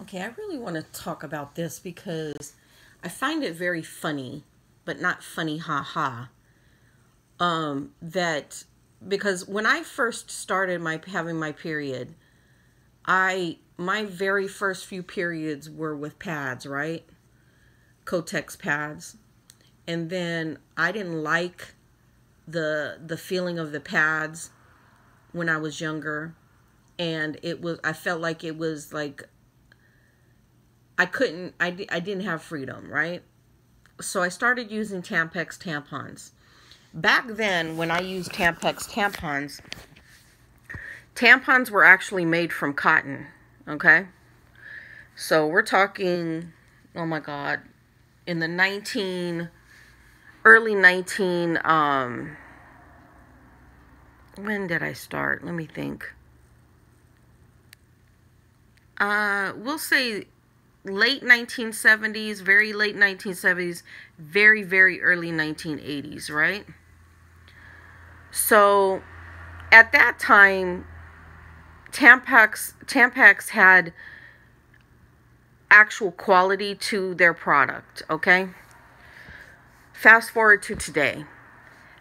Okay, I really want to talk about this because I find it very funny, but not funny, ha ha. That because when I first started my having my period, I my very first few periods were with pads, right? Kotex pads, and then I didn't like the feeling of the pads when I was younger, and I felt like it was like I didn't have freedom, right? So I started using Tampax tampons. Back then, when I used Tampax tampons were actually made from cotton, okay? So we're talking, oh my God, in the early 19, when did I start? Let me think. We'll say late 1970s, very late 1970s, very, very early 1980s, right? So at that time, Tampax had actual quality to their product, okay? Fast forward to today.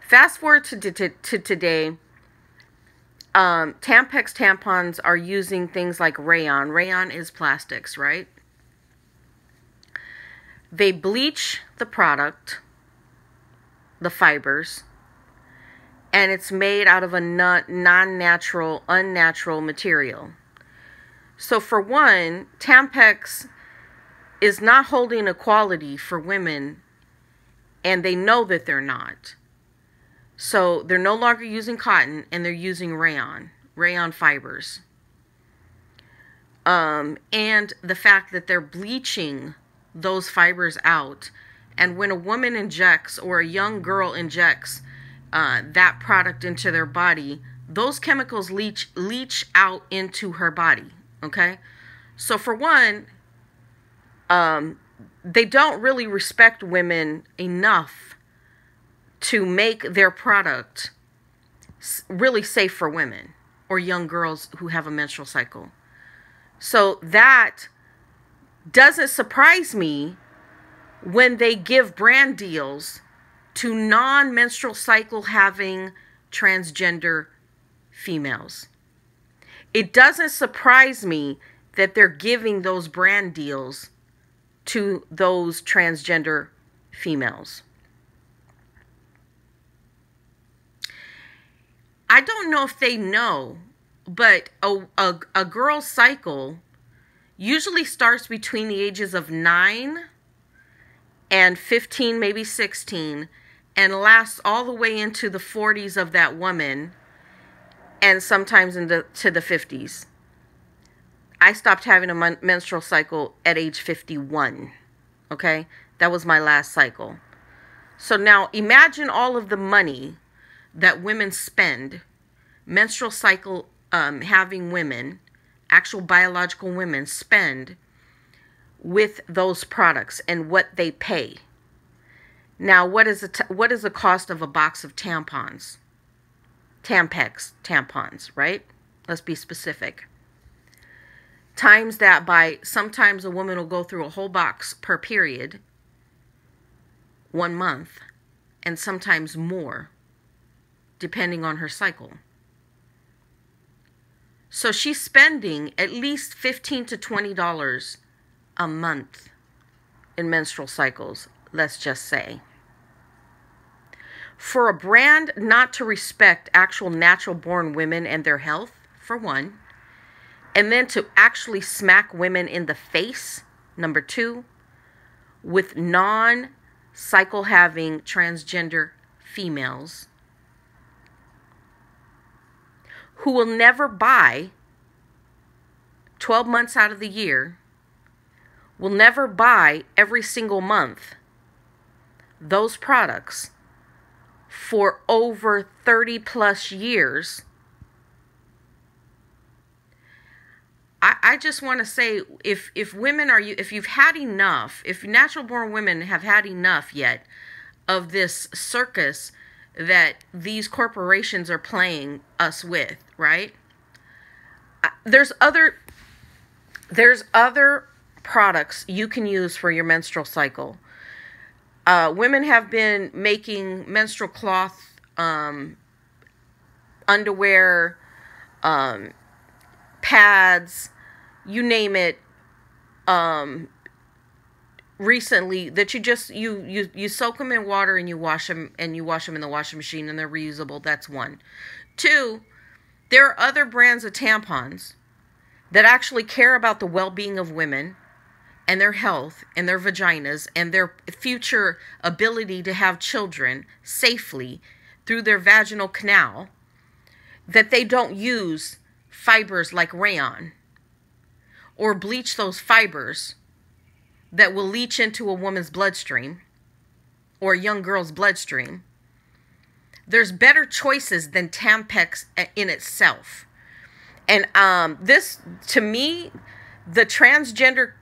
Fast forward to today, Tampax tampons are using things like rayon. Rayon is plastics, right? They bleach the product, the fibers, and it's made out of a non-natural, unnatural material. So for one, Tampax is not holding equality for women, and they know that they're not. So they're no longer using cotton, and they're using rayon fibers. And the fact that they're bleaching those fibers out, and when a woman injects or a young girl injects that product into their body, those chemicals leach out into her body, okay? So for one, they don't really respect women enough to make their product really safe for women or young girls who have a menstrual cycle. So that doesn't surprise me when they give brand deals to non-menstrual cycle having transgender females. It doesn't surprise me that they're giving those brand deals to those transgender females. I don't know if they know, but a girl's cycle usually starts between the ages of 9 and 15, maybe 16, and lasts all the way into the 40s of that woman, and sometimes to the 50s. I stopped having a menstrual cycle at age 51, okay? That was my last cycle. So now imagine all of the money that women spend, menstrual cycle having women, actual biological women spend with those products and what they pay. Now, what is the cost of a box of tampons? Tampax tampons, right? Let's be specific. Times that by, sometimes a woman will go through a whole box per period, 1 month, and sometimes more, depending on her cycle. So she's spending at least $15 to $20 a month in menstrual cycles, let's just say. For a brand not to respect actual natural born women and their health, for one, and then to actually smack women in the face, number two, with non-cycle having transgender females who will never buy 12 months out of the year, will never buy every single month those products for over 30 plus years. I just want to say, if women are you, if you've had enough, if natural born women have had enough yet of this circus that these corporations are playing us with, right? There's other products you can use for your menstrual cycle. Women have been making menstrual cloth, underwear, pads, you name it, recently, that you soak them in water and you wash them in the washing machine, and they're reusable. That's one. Two, there are other brands of tampons that actually care about the well-being of women and their health and their vaginas and their future ability to have children safely through their vaginal canal, that they don't use fibers like rayon or bleach those fibers that will leach into a woman's bloodstream or a young girl's bloodstream. There's better choices than Tampax in itself. And this, to me, the transgender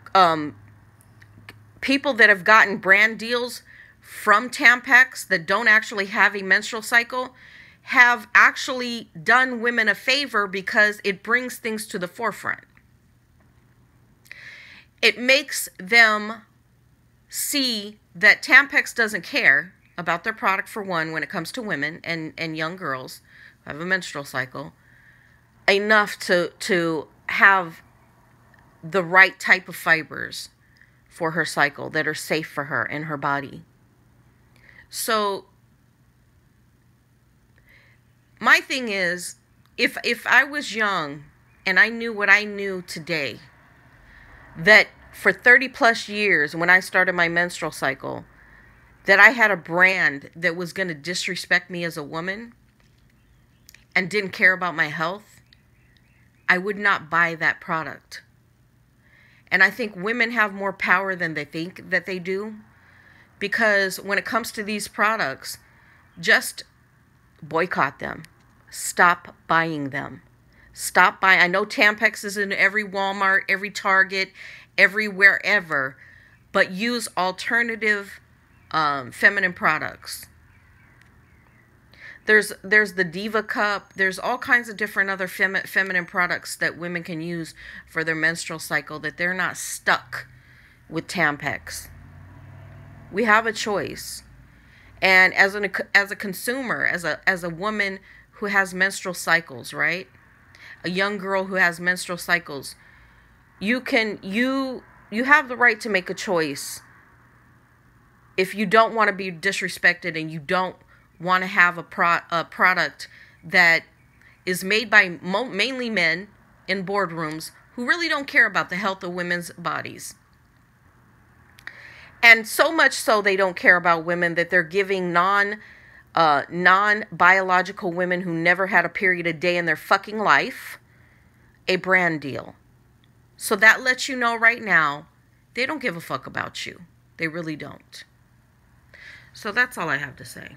people that have gotten brand deals from Tampax that don't actually have a menstrual cycle have actually done women a favor, because it brings things to the forefront. It makes them see that Tampax doesn't care about their product, for one, when it comes to women and young girls who have a menstrual cycle, enough to have the right type of fibers for her cycle that are safe for her and her body. So my thing is, if I was young and I knew what I knew today, that for 30 plus years when I started my menstrual cycle, that I had a brand that was going to disrespect me as a woman and didn't care about my health, I would not buy that product. And I think women have more power than they think that they do, because when it comes to these products, just boycott them. Stop buying them. Stop buying. I know Tampax is in every Walmart, every Target, everywhere ever, but use alternative feminine products. There's the Diva Cup. There's all kinds of different other feminine products that women can use for their menstrual cycle, that they're not stuck with Tampax. We have a choice. And as a consumer, as a woman who has menstrual cycles, right? A young girl who has menstrual cycles, you have the right to make a choice. If you don't want to be disrespected and you don't want to have a product that is made by mainly men in boardrooms who really don't care about the health of women's bodies. And so much so they don't care about women that they're giving non-biological women who never had a period a day in their fucking life a brand deal. So that lets you know right now, they don't give a fuck about you. They really don't. So that's all I have to say.